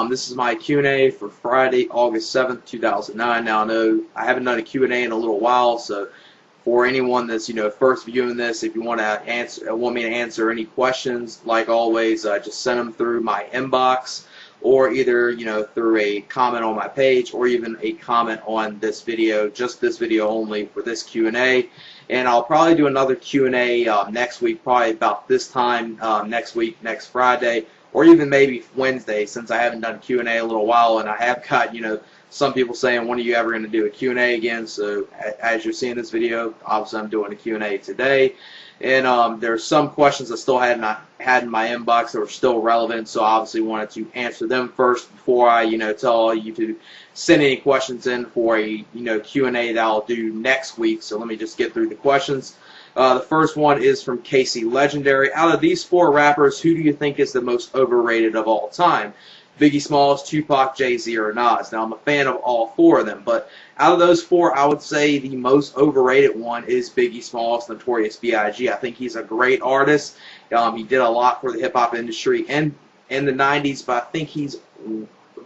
This is my Q&A for Friday, August 7th, 2009. Now, I know I haven't done a Q&A in a little while, so for anyone that's, first viewing this, if you want me to answer any questions, like always, just send them through my inbox, or either, through a comment on my page, or even a comment on this video, just this video only for this Q&A. And I'll probably do another Q&A next week, probably about this time next week, next Friday, or even maybe Wednesday, since I haven't done Q&A a little while, and I have got, some people saying, when are you ever going to do a Q&A again? So as you're seeing this video, obviously I'm doing a Q&A today. And there's some questions I still had in my inbox that were still relevant, so I obviously wanted to answer them first before I, tell all you to send any questions in for a, Q&A that I'll do next week. So let me just get through the questions. The first one is from Casey Legendary. Out of these four rappers, who do you think is the most overrated of all time? Biggie Smalls, Tupac, Jay-Z, or Nas. Now, I'm a fan of all four of them, but out of those four, I would say the most overrated one is Biggie Smalls, Notorious B.I.G. I think he's a great artist. He did a lot for the hip-hop industry in the 90s, but I think he's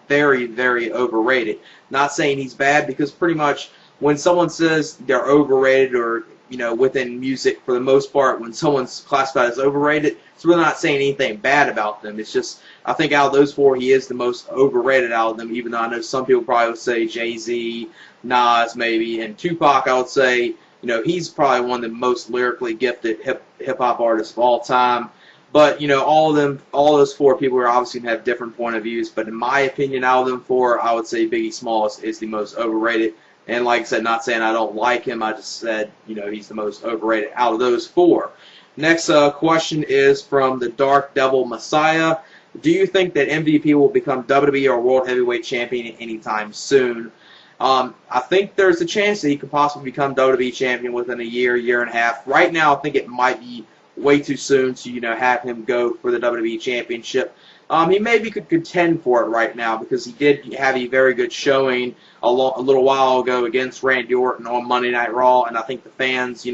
very, very overrated. Not saying he's bad, because pretty much when someone says they're overrated, or within music, for the most part, when someone's classified as overrated, it's really not saying anything bad about them. It's just, I think out of those four, he is the most overrated out of them, even though I know some people probably would say Jay-Z, Nas maybe, and Tupac, I would say, he's probably one of the most lyrically gifted hip-hop artists of all time. But, all those four people are obviously going to have different point of views, but in my opinion, out of them four, I would say Biggie Smalls is the most overrated. And like I said, not saying I don't like him, I just said, he's the most overrated out of those four. Next question is from the Dark Devil Messiah. Do you think that MVP will become WWE or World Heavyweight Champion anytime soon? I think there's a chance that he could possibly become WWE Champion within a year, year and a half. Right now, I think it might be way too soon to, have him go for the WWE Championship. He maybe could contend for it right now, because he did have a very good showing a little while ago against Randy Orton on Monday Night Raw, and I think the fans,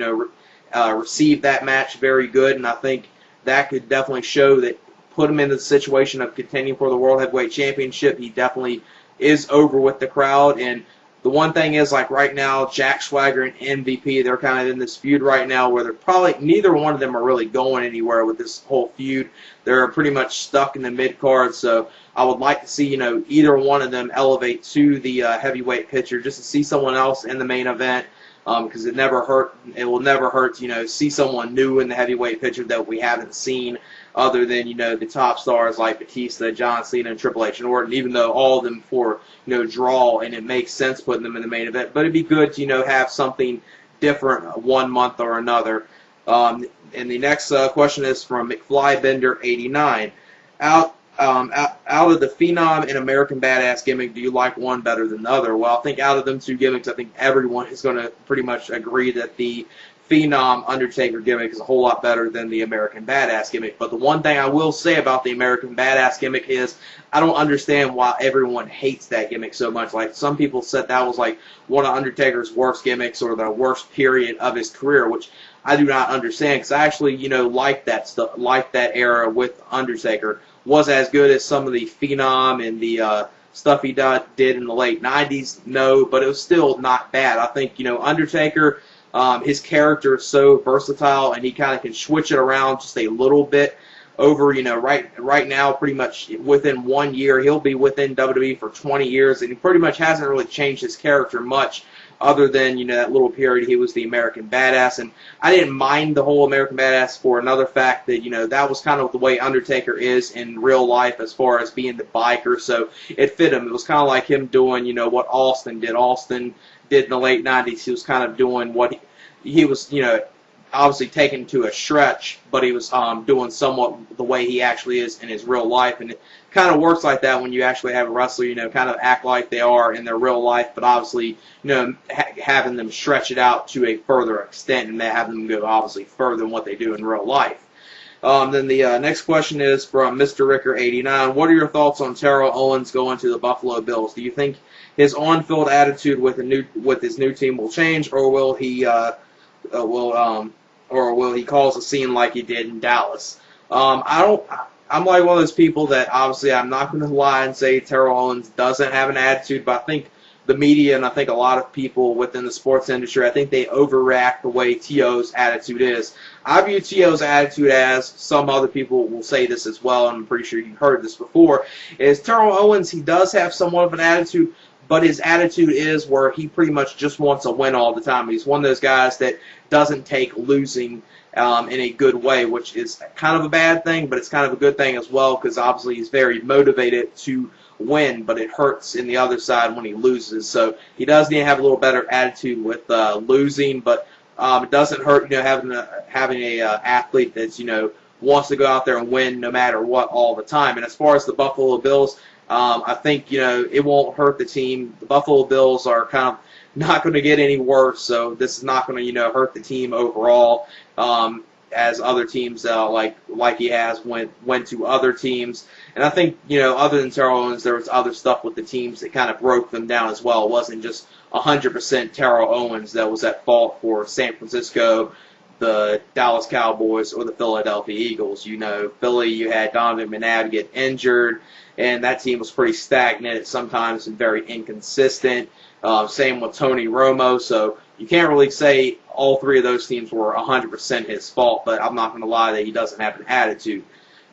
received that match very good, and I think that could definitely show that, put him in the situation of contending for the World Heavyweight Championship. He definitely is over with the crowd. And the one thing is, like right now, Jack Swagger and MVP, they're kind of in this feud right now where they're probably, neither one of them are really going anywhere with this whole feud. They're pretty much stuck in the mid-card, so I would like to see, either one of them elevate to the heavyweight picture, just to see someone else in the main event. Because it will never hurt to, see someone new in the heavyweight picture that we haven't seen, other than, the top stars like Batista, John Cena, and Triple H and Orton, even though all of them for, draw, and it makes sense putting them in the main event. But it'd be good to, have something different one month or another. And the next question is from McFlybender89. Out of the Phenom and American Badass gimmick, do you like one better than the other? Well, I think out of them two gimmicks, I think everyone is going to pretty much agree that the Phenom Undertaker gimmick is a whole lot better than the American Badass gimmick. But the one thing I will say about the American Badass gimmick is I don't understand why everyone hates that gimmick so much. Like, some people said that was like one of Undertaker's worst gimmicks, or the worst period of his career, which I do not understand, because I actually, like that stuff, like that era with Undertaker. Was as good as some of the Phenom and the stuff he did in the late 90s? No, but it was still not bad. I think, Undertaker, his character is so versatile, and he kind of can switch it around just a little bit over, right now, pretty much within 1 year, he'll be within WWE for 20 years, and he pretty much hasn't really changed his character much, other than, that little period he was the American Badass. And I didn't mind the whole American Badass for another fact that, that was kind of the way Undertaker is in real life as far as being the biker, so it fit him. It was kind of like him doing, what Austin did. Austin did in the late 90s. He was kind of doing what he was, obviously taken to a stretch, but he was doing somewhat the way he actually is in his real life. And it kind of works like that when you actually have a wrestler, kind of act like they are in their real life, but obviously, having them stretch it out to a further extent, and having them go obviously further than what they do in real life. Then the next question is from Mr. Ricker89. What are your thoughts on Terrell Owens going to the Buffalo Bills? Do you think his on-field attitude with his new team will change, or will he cause a scene like he did in Dallas? I'm like one of those people that obviously I'm not going to lie and say Terrell Owens doesn't have an attitude, but I think the media and I think a lot of people within the sports industry, I think they overreact the way T.O.'s attitude is. I view T.O.'s attitude as, some other people will say this as well, and I'm pretty sure you've heard this before, is Terrell Owens, he does have somewhat of an attitude, but his attitude is where he pretty much just wants to win all the time. He's one of those guys that doesn't take losing in a good way, which is kind of a bad thing, but it's kind of a good thing as well, because obviously he's very motivated to win, but it hurts in the other side when he loses. So he does need to have a little better attitude with losing, but it doesn't hurt, having a athlete that's wants to go out there and win no matter what all the time. And as far as the Buffalo Bills, I think it won't hurt the team. The Buffalo Bills are kind of not going to get any worse, so this is not going to hurt the team overall. As other teams like he has went to other teams. And I think, other than Terrell Owens, there was other stuff with the teams that kind of broke them down as well. It wasn't just 100% Terrell Owens that was at fault for San Francisco, the Dallas Cowboys, or the Philadelphia Eagles. Philly, you had Donovan McNabb get injured, and that team was pretty stagnant at sometimes and very inconsistent. Same with Tony Romo, so you can't really say all three of those teams were 100% his fault, but I'm not going to lie that he doesn't have an attitude.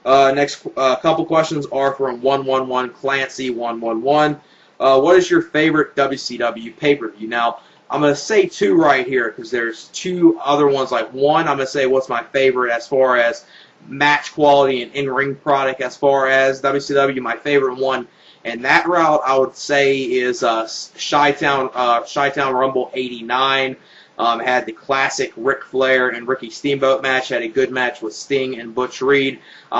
Next couple questions are from 111 Clancy 111. What is your favorite WCW pay-per-view? Now, I'm going to say two right here because there's two other ones. Like one, I'm going to say what's my favorite as far as match quality and in-ring product as far as WCW. My favorite one and that route, I would say, is Chi-Town Rumble 89. Had the classic Ric Flair and Ricky Steamboat match. Had a good match with Sting and Butch Reed.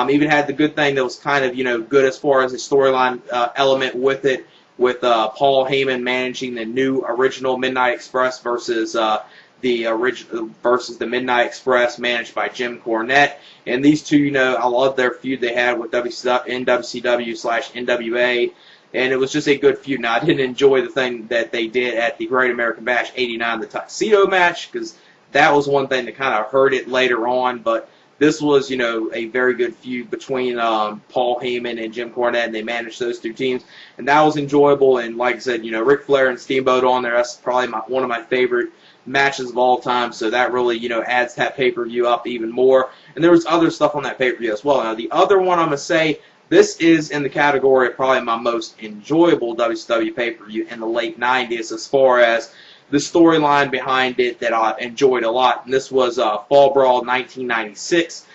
Even had the good thing that was kind of good as far as the storyline element with it, with Paul Heyman managing the new original Midnight Express versus the Midnight Express managed by Jim Cornette. And these two, I love their feud they had with WCW/NWA. And it was just a good feud. Now, I didn't enjoy the thing that they did at the Great American Bash 89, the Tuxedo match, because that was one thing that kind of hurt it later on. But this was, a very good feud between Paul Heyman and Jim Cornette, and they managed those two teams. And that was enjoyable. And like I said, Ric Flair and Steamboat on there, that's probably one of my favorite matches of all time. So that really, adds that pay-per-view up even more. And there was other stuff on that pay-per-view as well. Now, the other one I'm going to say, this is in the category of probably my most enjoyable WCW pay-per-view in the late 90s as far as the storyline behind it that I enjoyed a lot. And this was Fall Brawl 1996.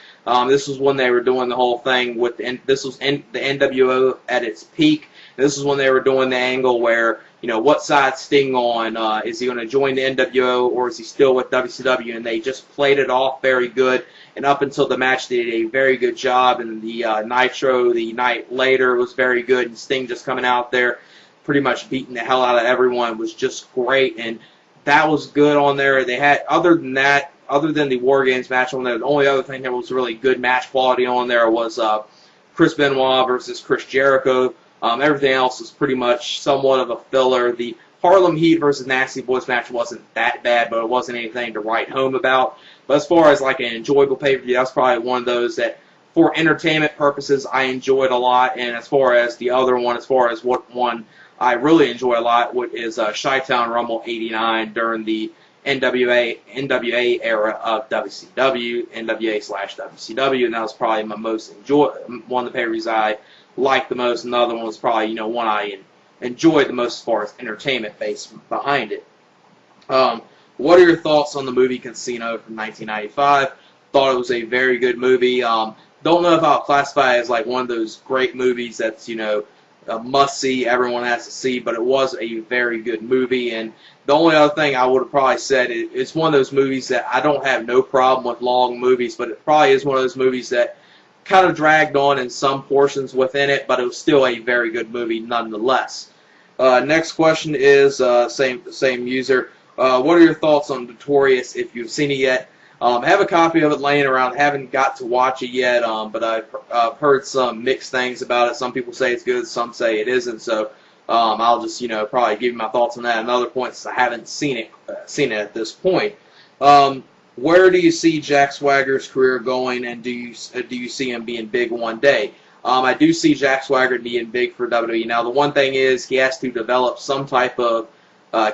This was when they were doing the whole thing with this was the NWO at its peak. And this is when they were doing the angle where, what side Sting on? Is he going to join the NWO or is he still with WCW? And they just played it off very good. And up until the match, they did a very good job. And the Nitro the night later was very good. And Sting just coming out there, pretty much beating the hell out of everyone, was just great. And that was good on there. They had, other than the War Games match on there, the only other thing that was really good match quality on there was Chris Benoit versus Chris Jericho. Everything else was pretty much somewhat of a filler. The Harlem Heat versus Nasty Boys match wasn't that bad, but it wasn't anything to write home about. But as far as like an enjoyable pay-per-view, that's probably one of those that, for entertainment purposes, I enjoyed a lot. And as far as the other one, as far as what one I really enjoy a lot, is Chi-Town Rumble 89 during the NWA era of WCW, NWA/WCW, and that was probably my most one of the pay-per-views I liked the most. Another one was probably one I enjoyed the most as far as entertainment base behind it. What are your thoughts on the movie Casino from 1995? Thought it was a very good movie. Don't know if I'll classify it as like one of those great movies that's a must-see, everyone has to see, but it was a very good movie. And the only other thing I would have probably said, it's one of those movies that I don't have no problem with long movies, but it probably is one of those movies that kind of dragged on in some portions within it, but it was still a very good movie nonetheless. Next question is same user. What are your thoughts on Notorious, if you've seen it yet? I have a copy of it laying around. Haven't got to watch it yet, but I've heard some mixed things about it. Some people say it's good, some say it isn't. So I'll just probably give you my thoughts on that at another point, since I haven't seen it at this point. where do you see Jack Swagger's career going, and do you see him being big one day? I do see Jack Swagger being big for WWE. Now, the one thing is he has to develop some type of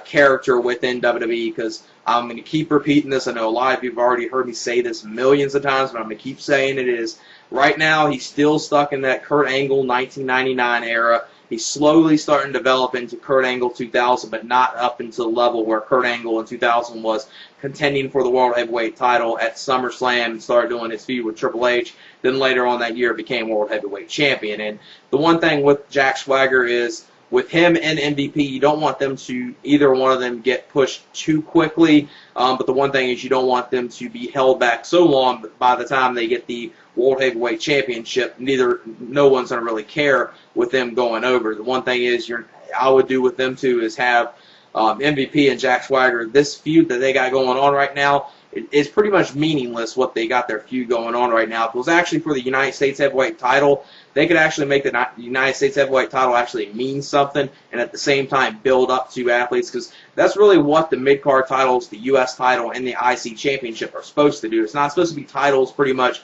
character within WWE, because I'm going to keep repeating this. I know a lot of you have already heard me say this millions of times, but I'm going to keep saying it is. Right now, he's still stuck in that Kurt Angle 1999 era. He's slowly starting to develop into Kurt Angle 2000, but not up into the level where Kurt Angle in 2000 was contending for the World Heavyweight title at SummerSlam and started doing his feud with Triple H. Then later on that year became World Heavyweight Champion. And the one thing with Jack Swagger is, with him and MVP, you don't want them to, either one of them, get pushed too quickly. But the one thing is you don't want them to be held back so long that by the time they get the World Heavyweight Championship, no one's going to really care with them going over. The one thing is I would do with them two is have MVP and Jack Swagger. This feud that they got going on right now, it's pretty much meaningless what they got their feud going on right now. If it was actually for the United States Heavyweight title, they could actually make the United States Heavyweight title actually mean something, and at the same time build up to athletes, because that's really what the mid-card titles, the U.S. title, and the IC Championship are supposed to do. It's not supposed to be titles pretty much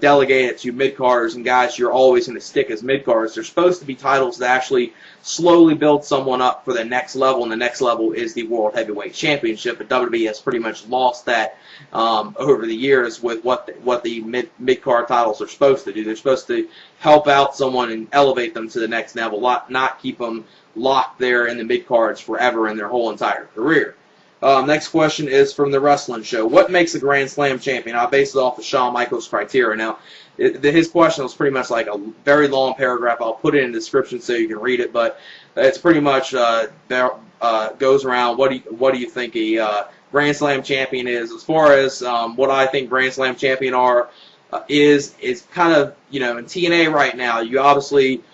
delegated to mid-carders and guys you're always going to stick as mid-carders. They're supposed to be titles that actually slowly build someone up for the next level, and the next level is the World Heavyweight Championship. But WWE has pretty much lost that over the years with what the mid-card titles are supposed to do. They're supposed to help out someone and elevate them to the next level, not keep them locked there in the mid-cards forever in their whole entire career. Next question is from the Wrestling Show. What makes a Grand Slam champion? I base it off of Shawn Michaels' criteria. Now, his question was pretty much like a very long paragraph. I'll put it in the description so you can read it, but it's pretty much goes around what do you think a Grand Slam champion is. As far as what I think Grand Slam champion is kind of, in TNA right now, you obviously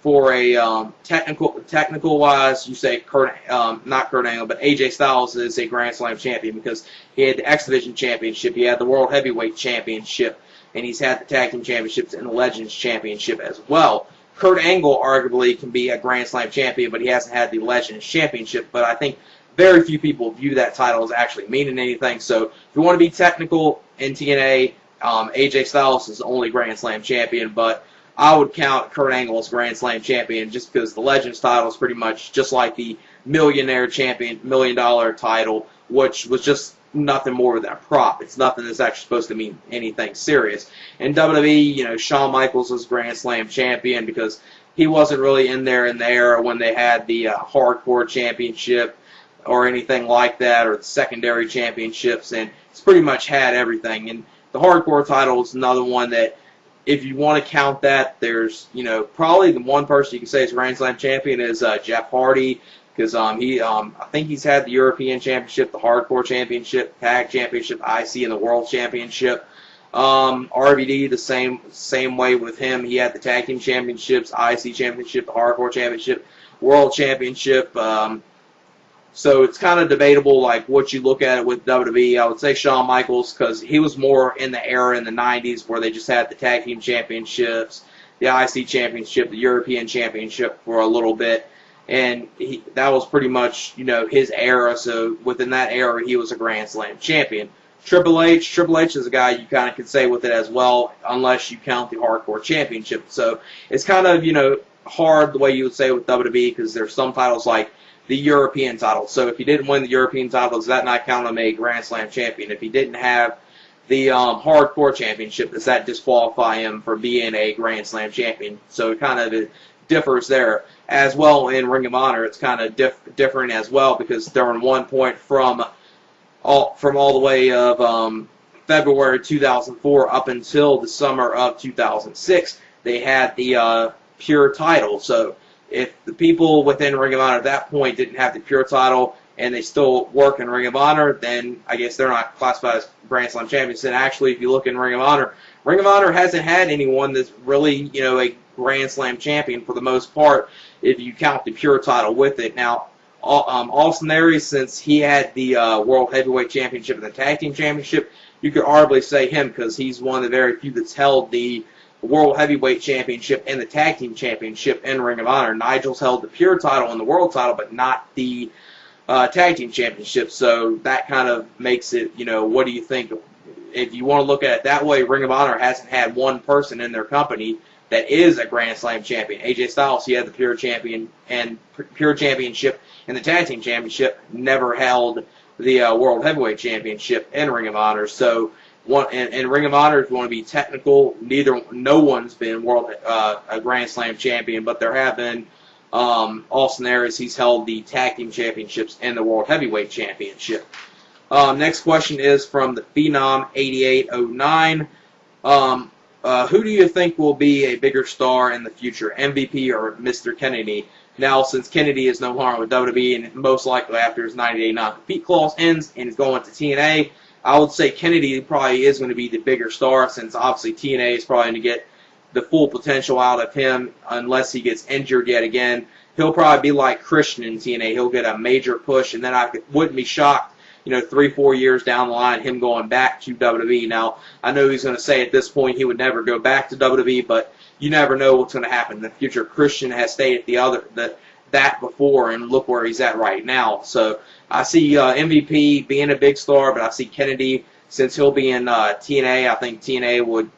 for a technical wise, you say not Kurt Angle, but AJ Styles is a Grand Slam champion because he had the X Division Championship, he had the World Heavyweight Championship, and he's had the Tag Team Championships and the Legends Championship as well. Kurt Angle arguably can be a Grand Slam champion, but he hasn't had the Legends Championship. But I think very few people view that title as actually meaning anything. So if you want to be technical in TNA, AJ Styles is the only Grand Slam champion, but I would count Kurt Angle as Grand Slam champion just because the Legends title is pretty much just like the Millionaire Champion, $1 million title, which was just nothing more than a prop. It's nothing that's actually supposed to mean anything serious. In WWE, Shawn Michaels was Grand Slam champion because he wasn't really in the era when they had the Hardcore Championship or anything like that, or the secondary championships, and it's pretty much had everything. And the Hardcore title is another one that, if you want to count that, there's, probably the one person you can say is Grand Slam champion is Jeff Hardy, because I think he's had the European Championship, the Hardcore Championship, Tag Championship, IC, and the World Championship. RVD, the same way with him. He had the Tag Team Championships, IC Championship, the Hardcore Championship, World Championship. So it's kind of debatable, like, what you look at it with WWE. I would say Shawn Michaels, because he was more in the era in the 90s where they just had the Tag Team Championships, the IC Championship, the European Championship for a little bit. And that was pretty much, his era. So within that era, he was a Grand Slam champion. Triple H is a guy you kind of could say with it as well, unless you count the Hardcore Championship. So it's kind of, hard the way you would say with WWE, because there's some titles like the European title. So if he didn't win the European title, does that not count him a Grand Slam champion? If he didn't have the Hardcore Championship, does that disqualify him for being a Grand Slam champion? So it kind of differs there. As well, in Ring of Honor, it's kind of different as well, because during one point from all the way of February 2004 up until the summer of 2006, they had the pure title. So if the people within Ring of Honor at that point didn't have the pure title and they still work in Ring of Honor, then I guess they're not classified as Grand Slam champions. And actually, if you look in Ring of Honor hasn't had anyone that's really, a Grand Slam champion for the most part, if you count the pure title with it. Now, Austin Aries, since he had the World Heavyweight Championship and the Tag Team Championship, you could arguably say him, because he's one of the very few that's held the World Heavyweight Championship and the Tag Team Championship in Ring of Honor. Nigel's held the pure title and the world title, but not the tag team championships. So that kind of makes it, what do you think? If you want to look at it that way, Ring of Honor hasn't had one person in their company that is a Grand Slam champion. AJ Styles, he had the Pure Championship and the Tag Team Championship, never held the World Heavyweight Championship in Ring of Honor. So, in Ring of Honor, if you want to be technical, no one's been a Grand Slam champion, but there have been. Austin Aries, he's held the Tag Team Championships and the World Heavyweight Championship. Next question is from the Phenom 8809. Who do you think will be a bigger star in the future, MVP or Mr. Kennedy? Now, since Kennedy is no longer with WWE, and most likely after his 90-day non-compete clause ends and is going to TNA, I would say Kennedy probably is going to be the bigger star, since obviously TNA is probably going to get the full potential out of him unless he gets injured yet again. He'll probably be like Christian in TNA. He'll get a major push, and then I wouldn't be shocked, 3-4 years down the line, him going back to WWE. Now, I know he's going to say at this point he would never go back to WWE, but you never know what's going to happen in the future. Christian has stayed at that before, and look where he's at right now. So I see MVP being a big star, but I see Kennedy, since he'll be in TNA, I think TNA would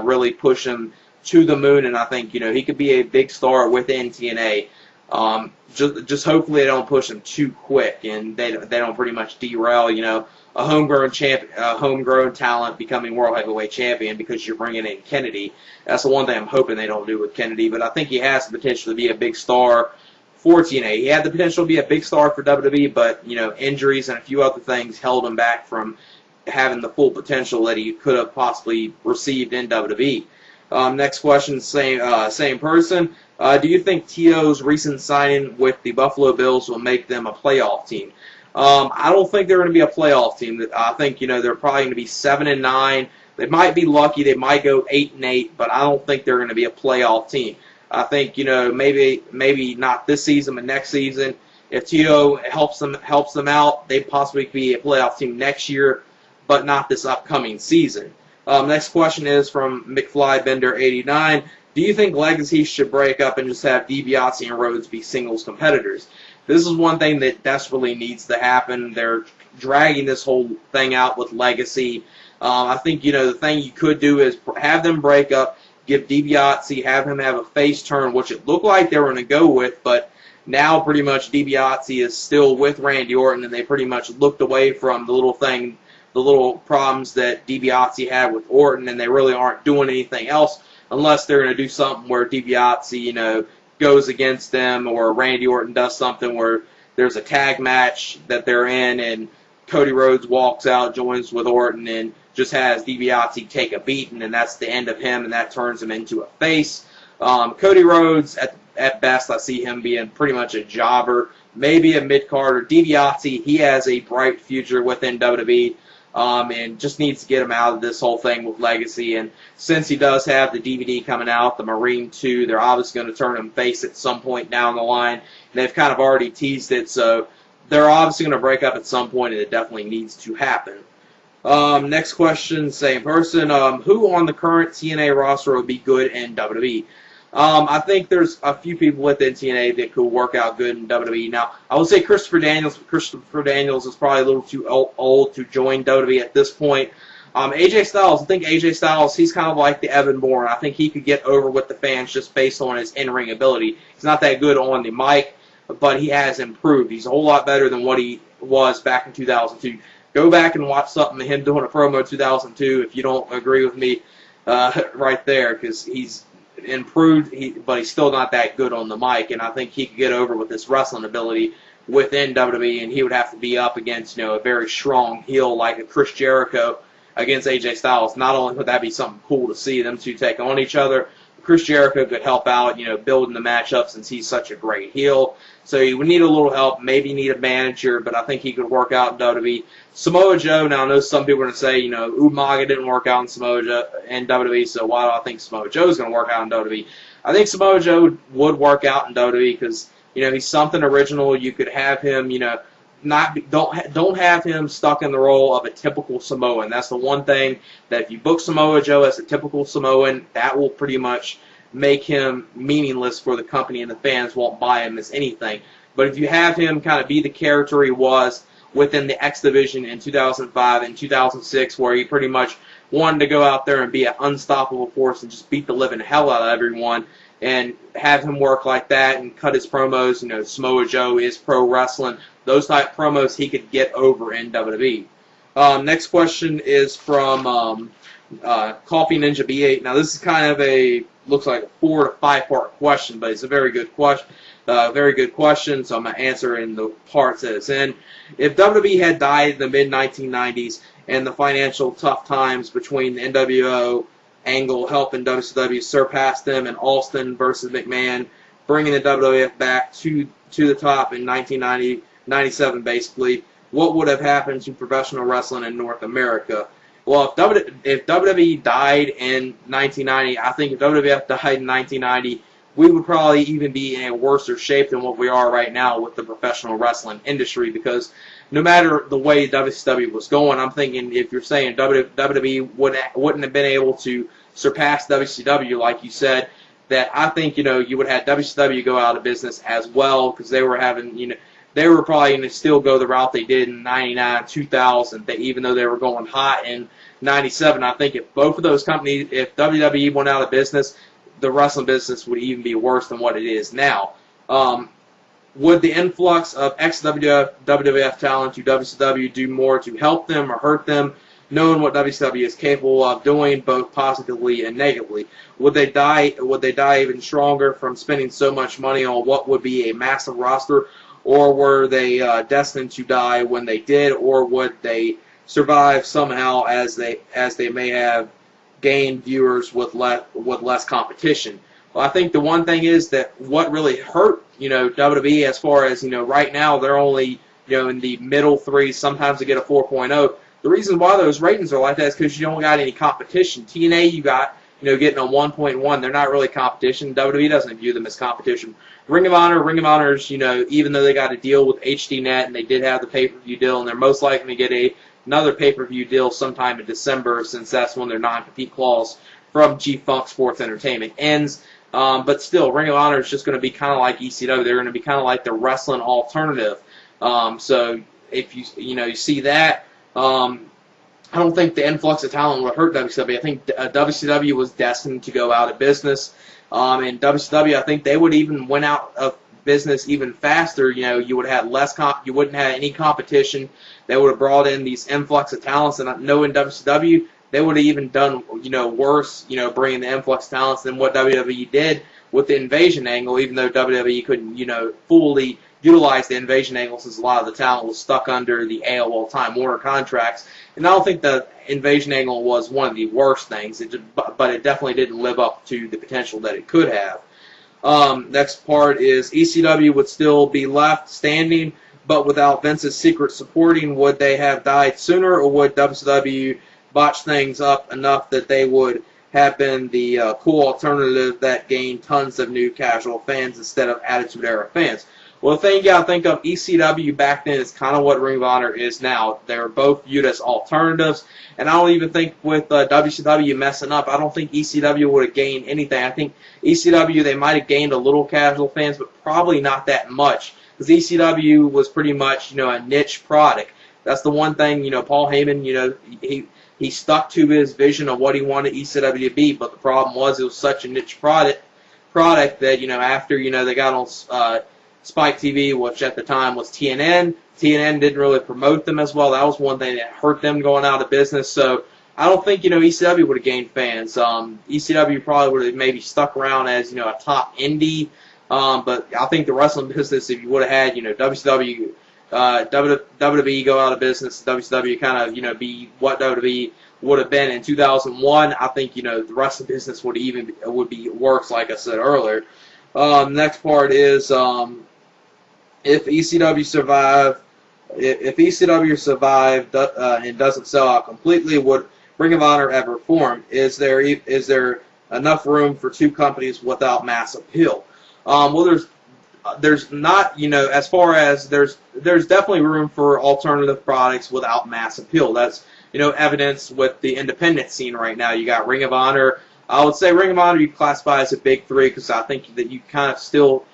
really push him to the moon, and I think he could be a big star within TNA. Just hopefully they don't push him too quick, and they don't pretty much derail a homegrown talent becoming World Heavyweight Champion because you're bringing in Kennedy. That's the one thing I'm hoping they don't do with Kennedy, but I think he has the potential to be a big star for TNA. He had the potential to be a big star for WWE, but injuries and a few other things held him back from having the full potential that he could have possibly received in WWE. Next question, same person. Do you think T.O.'s recent signing with the Buffalo Bills will make them a playoff team? I don't think they're going to be a playoff team. I think they're probably going to be 7-9. They might be lucky. They might go 8-8, but I don't think they're going to be a playoff team. I think maybe not this season, but next season, if T.O. helps them out, they possibly could be a playoff team next year, but not this upcoming season. Next question is from McFlyBender89. Do you think Legacy should break up and just have DiBiase and Rhodes be singles competitors? This is one thing that desperately needs to happen. They're dragging this whole thing out with Legacy. I think, the thing you could do is have them break up, give DiBiase, have him have a face turn, which it looked like they were going to go with, but now pretty much DiBiase is still with Randy Orton, and they pretty much looked away from the little problems that DiBiase had with Orton, and they really aren't doing anything else unless they're going to do something where DiBiase, goes against them, or Randy Orton does something where there's a tag match that they're in, and Cody Rhodes walks out, joins with Orton, and just has DiBiase take a beating, and that's the end of him, and that turns him into a face. Cody Rhodes, at best, I see him being pretty much a jobber, maybe a mid-carder. DiBiase, he has a bright future within WWE. And just needs to get him out of this whole thing with Legacy. And since he does have the DVD coming out, the Maaaring 2, they're obviously going to turn him face at some point down the line. And they've kind of already teased it, so they're obviously going to break up at some point, and it definitely needs to happen. Next question, same person. Who on the current TNA roster would be good in WWE? I think there's a few people within TNA that could work out good in WWE. Now, I would say Christopher Daniels. Christopher Daniels is probably a little too old to join WWE at this point. AJ Styles, I think AJ Styles, he's kind of like the Evan Bourne. I think he could get over with the fans just based on his in-ring ability. He's not that good on the mic, but he has improved. He's a whole lot better than what he was back in 2002. Go back and watch something of him doing a promo in 2002 if you don't agree with me right there, because he's improved, but he's still not that good on the mic, and I think he could get over with his wrestling ability within WWE, and he would have to be up against a very strong heel like a Chris Jericho against AJ Styles. Not only would that be something cool to see them two take on each other, Chris Jericho could help out, building the matchup since he's such a great heel. So he would need a little help, maybe need a manager, but I think he could work out in WWE. Samoa Joe, now I know some people are going to say, Umaga didn't work out in WWE, so why do I think Samoa Joe is going to work out in WWE? I think Samoa Joe would work out in WWE because, he's something original. You could have him, don't have him stuck in the role of a typical Samoan. That's the one thing that if you book Samoa Joe as a typical Samoan, that will pretty much make him meaningless for the company, and the fans won't buy him as anything. But if you have him kind of be the character he was within the X Division in 2005 and 2006, where he pretty much wanted to go out there and be an unstoppable force and just beat the living hell out of everyone, and have him work like that and cut his promos, Samoa Joe is pro wrestling, those type promos he could get over in WWE. Next question is from Coffee Ninja B8. Now this is kind of looks like a 4 to 5 part question, but it's a very good question. So I'm going to answer in the parts that it's in. If WWE had died in the mid-1990s and the financial tough times between the NWO, Angle helping WCW surpass them, and Austin versus McMahon bringing the WWF back to the top in 1997 basically, what would have happened to professional wrestling in North America? Well, if WWE died in 1990, I think if WWF died in 1990, we would probably even be in a worse shape than what we are right now with the professional wrestling industry, because no matter the way WCW was going, I'm thinking if you're saying WWE wouldn't have been able to surpass WCW, like you said, that I think, you would have had WCW go out of business as well, because they were having, they were probably going to still go the route they did in 99, 2000, even though they were going hot in 97. I think if both of those companies, if WWE went out of business, the wrestling business would even be worse than what it is now. Would the influx of ex-WWF talent to WCW do more to help them or hurt them, knowing what WCW is capable of doing, both positively and negatively? Would they die even stronger from spending so much money on what would be a massive roster, or were they destined to die when they did, or would they survive somehow as they may have gained viewers with less competition? Well, I think the one thing is that what really hurt, WWE, as far as, right now they're only, in the middle threes, sometimes they get a 4.0. The reason why those ratings are like that is because you don't got any competition. TNA, you got, getting a 1.1. They're not really competition. WWE doesn't view them as competition. Ring of Honor's, even though they got a deal with HDNet and they did have the pay-per-view deal, and they're most likely to get another pay-per-view deal sometime in December, since that's when their non-compete clause from G-Funk Sports Entertainment ends. But still, Ring of Honor is just going to be kind of like ECW. They're going to be kind of like the wrestling alternative. So if you see that, I don't think the influx of talent would hurt WCW. I think WCW was destined to go out of business. And WCW, I think they would even went out of business even faster. You would have less you wouldn't have any competition. They would have brought in these influx of talents, and knowing WCW, they would have even done, worse, bringing the influx of talents than what WWE did with the invasion angle, even though WWE couldn't, fully utilize the invasion angle, since a lot of the talent was stuck under the AOL Time Warner contracts. And I don't think the invasion angle was one of the worst things, but it definitely didn't live up to the potential that it could have. Next part is ECW would still be left standing, but without Vince's secret supporting. Would they have died sooner, or would WCW botch things up enough that they would have been the cool alternative that gained tons of new casual fans instead of Attitude Era fans? Well, the thing you got to think of, ECW back then is kind of what Ring of Honor is now. They're both viewed as alternatives, and I don't even think with WCW messing up, I don't think ECW would have gained anything. I think ECW, they might have gained a little casual fans, but probably not that much, because ECW was pretty much, a niche product. That's the one thing, Paul Heyman, he stuck to his vision of what he wanted ECW to be, but the problem was it was such a niche product that, after, they got on Spike TV, which at the time was TNN. TNN didn't really promote them as well. That was one thing that hurt them going out of business. So I don't think, ECW would have gained fans. ECW probably would have maybe stuck around as, a top indie. But I think the wrestling business, if you would have had, WWE go out of business, WCW kind of, be what WWE would have been in 2001, I think, the wrestling business would be worse, like I said earlier. Next part is, if ECW survived and doesn't sell out completely, would Ring of Honor ever form? Is there enough room for two companies without mass appeal? Well, there's not, as far as there's definitely room for alternative products without mass appeal. That's, evidence with the independent scene right now. You got Ring of Honor. I would say Ring of Honor you classify as a big three because I think that you kind of still,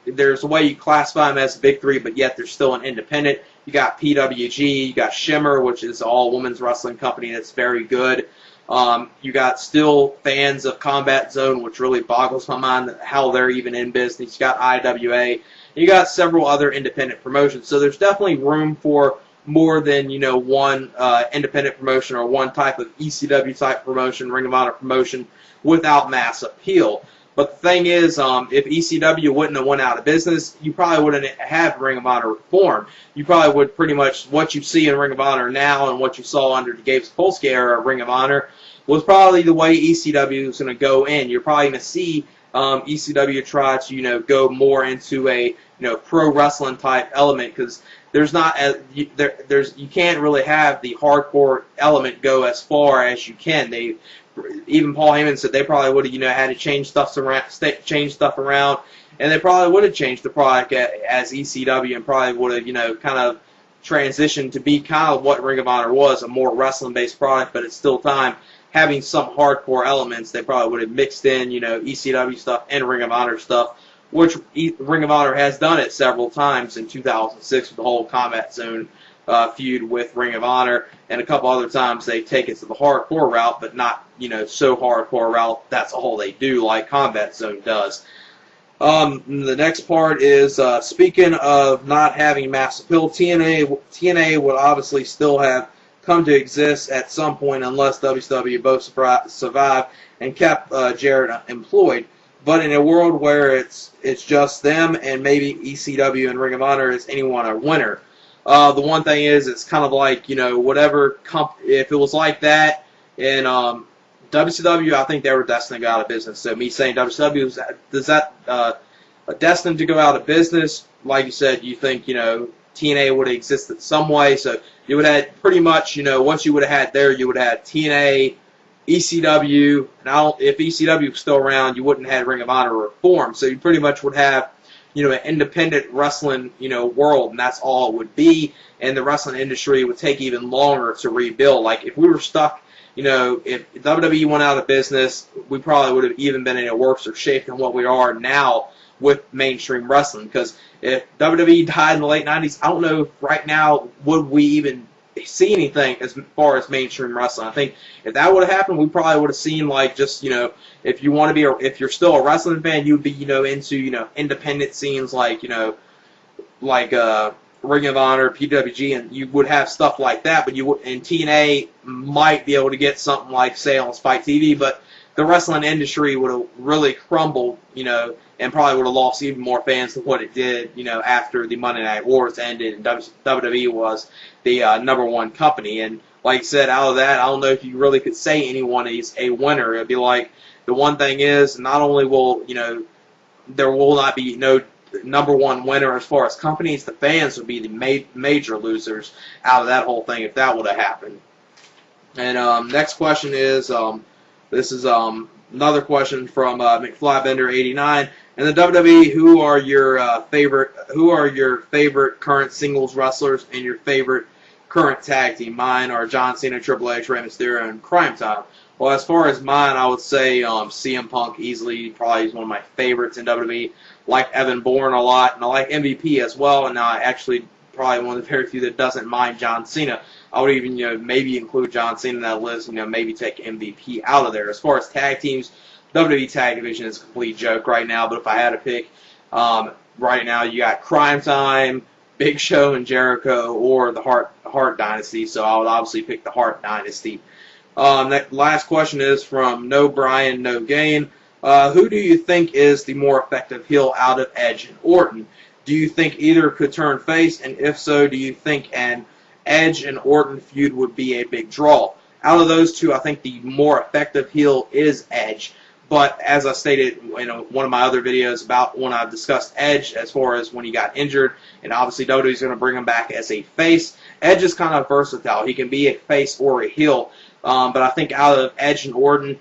there's a way you classify them as a big three, but yet they're still an independent. You got PWG, you got Shimmer, which is an all-women's wrestling company that's very good. You got still fans of Combat Zone, which really boggles my mind how they're even in business. You got IWA. You got several other independent promotions. So there's definitely room for more than, one independent promotion or one type of ECW type promotion, Ring of Honor promotion, without mass appeal. But the thing is, if ECW wouldn't have went out of business, you probably wouldn't have Ring of Honor reform. You probably would pretty much, what you see in Ring of Honor now and what you saw under the Gabe Sapolsky era of Ring of Honor was probably the way ECW is going to go in. You're probably going to see ECW try to, go more into a, pro wrestling type element because there's not you can't really have the hardcore element go as far as you can. Even Paul Heyman said they probably would have, had to change stuff around, and they probably would have changed the product as ECW and probably would have, kind of transitioned to be kind of what Ring of Honor was, a more wrestling-based product, but it's still time having some hardcore elements. They probably would have mixed in, ECW stuff and Ring of Honor stuff, which Ring of Honor has done it several times in 2006 with the whole Combat Zone feud with Ring of Honor, and a couple other times they take it to the hardcore route, but not, so hardcore route. That's all they do, like Combat Zone does. The next part is, speaking of not having mass appeal, TNA would obviously still have come to exist at some point unless WCW both survived and kept Jarrett employed. But in a world where it's just them and maybe ECW and Ring of Honor is anyone a winner. The one thing is, it's kind of like, whatever if it was like that in WCW, I think they were destined to go out of business. So me saying WCW, does that destined to go out of business? Like you said, you think, TNA would have existed some way. So you would have had pretty much, once you would have had there, you would have had TNA, ECW, and if ECW was still around, you wouldn't have had Ring of Honor reform. So you pretty much would have, an independent wrestling, world, and that's all it would be. And the wrestling industry would take even longer to rebuild. Like if we were stuck, if WWE went out of business, we probably would have even been in a worse shape than what we are now with mainstream wrestling. Because if WWE died in the late 90s, I don't know if right now would we even see anything as far as mainstream wrestling. I think if that would have happened, we probably would have seen like just, if you want to be, if you're still a wrestling fan, you'd be, into, independent scenes like, like Ring of Honor, PWG, and you would have stuff like that. But and TNA might be able to get something like, say, on Spike TV, but the wrestling industry would have really crumbled, and probably would have lost even more fans than what it did, after the Monday Night Wars ended and WWE was the #1 company. And like I said, out of that, I don't know if you really could say anyone is a winner. It'd be like, the one thing is, not only will, there will not be no #1 winner as far as companies, the fans would be the major losers out of that whole thing if that would have happened. And next question is, this is another question from McFlybender89. In the WWE, who are your favorite current singles wrestlers and your favorite current tag team? Mine are John Cena, Triple H, Rey Mysterio, and Crime Time. Well, as far as mine, I would say CM Punk easily probably is one of my favorites in WWE. Like Evan Bourne a lot, and I like MVP as well. And I actually probably one of the very few that doesn't mind John Cena. I would even maybe include John Cena in that list. Maybe take MVP out of there. As far as tag teams, WWE Tag Division is a complete joke right now. But if I had to pick, right now you got Crime Time, Big Show, and Jericho, or the Hart Dynasty. So I would obviously pick the Hart Dynasty. That last question is from No Brian, No Gain. Who do you think is the more effective heel out of Edge and Orton? Do you think either could turn face? And if so, do you think an Edge and Orton feud would be a big draw? Out of those two, I think the more effective heel is Edge. But as I stated in one of my other videos about when I discussed Edge as far as when he got injured, and obviously WWE's going to bring him back as a face, Edge is kind of versatile. He can be a face or a heel. But I think out of Edge and Orton,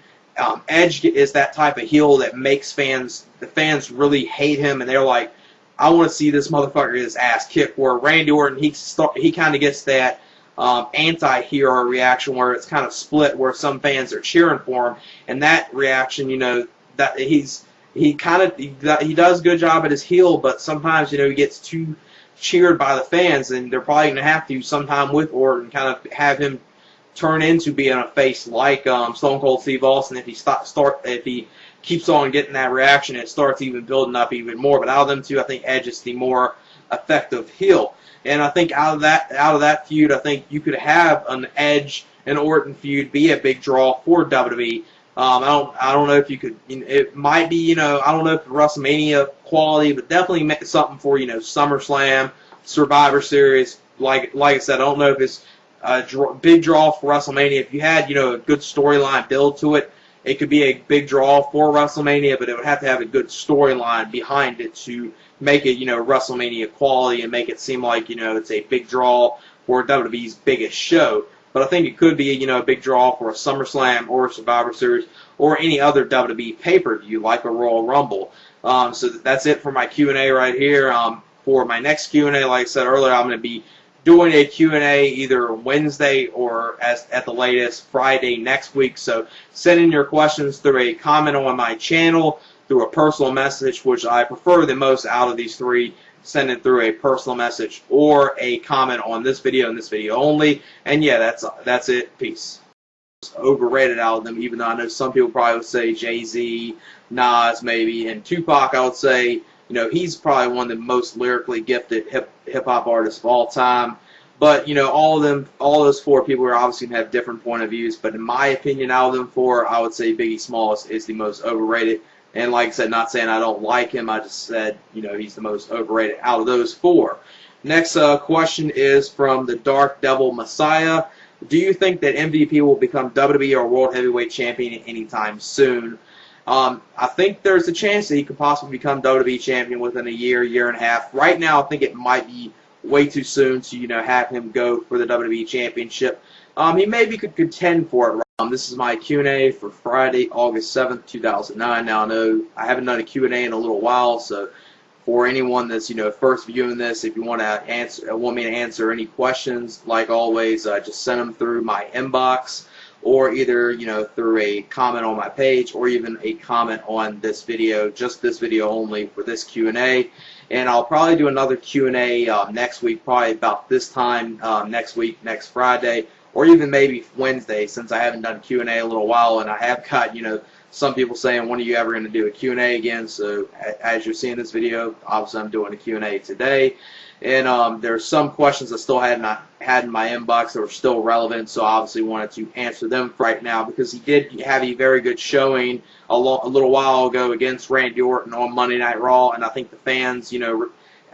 Edge is that type of heel that makes the fans really hate him, and they're like, I want to see this motherfucker get his ass kicked. Where Randy Orton, he kind of gets that, anti-hero reaction where it's kind of split, where some fans are cheering for him, and that reaction, that he does a good job at his heel, but sometimes he gets too cheered by the fans, and they're probably going to have to sometime with Orton kind of have him turn into being a face like Stone Cold Steve Austin. If he keeps on getting that reaction, it starts even building up even more. But out of them two, I think Edge is the more effective heel. And I think out of that feud, I think you could have an Edge and Orton feud be a big draw for WWE. I don't know if you could. It might be. I don't know if WrestleMania quality, but definitely something for SummerSlam, Survivor Series. Like I said, I don't know if it's a big draw for WrestleMania. If you had a good storyline build to it, it could be a big draw for WrestleMania. But it would have to have a good storyline behind it to make it WrestleMania quality and make it seem like it's a big draw for WWE's biggest show. But I think it could be a big draw for a SummerSlam or a Survivor Series or any other WWE pay-per-view like a Royal Rumble. So that's it for my Q&A right here. For my next Q&A, like I said earlier, I'm going to be doing a Q&A either Wednesday or at the latest Friday next week. So send in your questions through a comment on my channel, through a personal message, which I prefer the most out of these three. Send it through a personal message or a comment on this video and this video only. And yeah, that's it. Peace. Overrated out of them, even though I know some people probably would say Jay-Z, Nas maybe, and Tupac. I would say he's probably one of the most lyrically gifted hip hop artists of all time. But all those four people are obviously going to have different point of views. But in my opinion, out of them four, I would say Biggie Smalls is the most overrated. And like I said, not saying I don't like him, I just said, he's the most overrated out of those four. Next question is from the Dark Devil Messiah. Do you think that MVP will become WWE or World Heavyweight Champion anytime soon? I think there's a chance that he could possibly become WWE Champion within a year and a half. Right now, I think it might be way too soon to, have him go for the WWE Championship. He maybe could contend for it. This is my Q&A for Friday, August 7th, 2009. Now, I know I haven't done a Q&A in a little while, so for anyone that's, first viewing this, if you want me to answer any questions, like always, just send them through my inbox, or either, through a comment on my page, or even a comment on this video, just this video only for this Q&A. And I'll probably do another Q&A next week, probably about this time next week, next Friday, or even maybe Wednesday, since I haven't done a Q&A in a little while, and I have got, some people saying, when are you ever going to do a Q&A again? So as you're seeing this video, obviously I'm doing a Q&A today. And there's some questions I still had in my inbox that were still relevant, so I obviously wanted to answer them right now, because he did have a very good showing a little while ago against Randy Orton on Monday Night Raw, and I think the fans,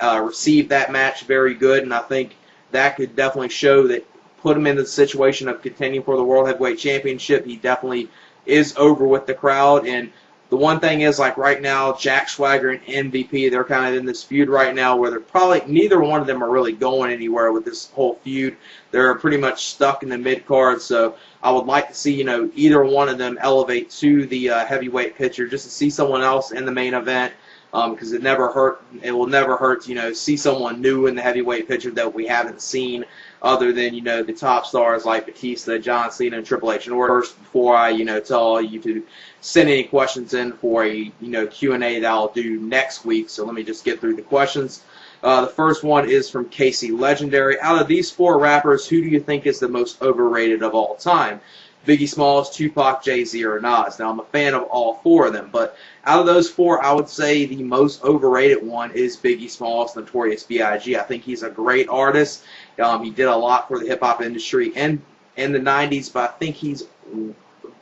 received that match very good, and I think that could definitely show that, put him in the situation of contending for the World Heavyweight Championship. He definitely is over with the crowd. And the one thing is, like right now, Jack Swagger and MVP, they're kind of in this feud right now where they're probably, neither one of them are really going anywhere with this whole feud. They're pretty much stuck in the mid-card. So I would like to see, either one of them elevate to the heavyweight picture, just to see someone else in the main event. Because it will never hurt to, see someone new in the heavyweight picture that we haven't seen, other than, the top stars like Batista, John Cena, and Triple H. And first, before I, tell all you to send any questions in for a, Q&A that I'll do next week. So let me just get through the questions. The first one is from Casey Legendary. Out of these four rappers, who do you think is the most overrated of all time? Biggie Smalls, Tupac, Jay-Z, or Nas. Now, I'm a fan of all four of them, but out of those four, I would say the most overrated one is Biggie Smalls, Notorious B.I.G. I think he's a great artist. He did a lot for the hip-hop industry in the 90s, but I think he's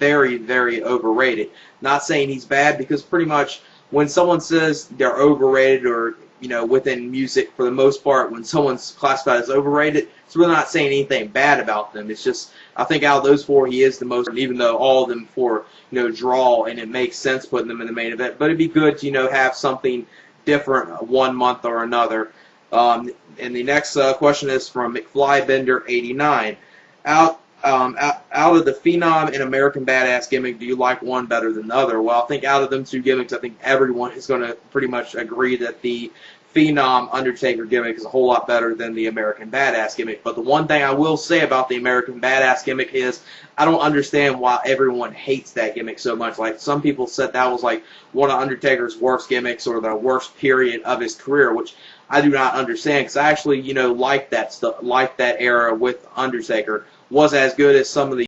very, very overrated. Not saying he's bad, because pretty much when someone says they're overrated, or within music, for the most part, when someone's classified as overrated, it's really not saying anything bad about them. It's just, I think out of those four, he is the most, even though all of them four, draw, and it makes sense putting them in the main event. But it'd be good to, have something different one month or another. And the next question is from McFlybender89. Out of the Phenom and American Badass gimmick, do you like one better than the other? Well, I think out of them two gimmicks, I think everyone is going to pretty much agree that the Phenom Undertaker gimmick is a whole lot better than the American Badass gimmick. But the one thing I will say about the American Badass gimmick is I don't understand why everyone hates that gimmick so much. Like, some people said that was like one of Undertaker's worst gimmicks or the worst period of his career, which I do not understand, because I actually, like that stuff, like that era with Undertaker, was as good as some of the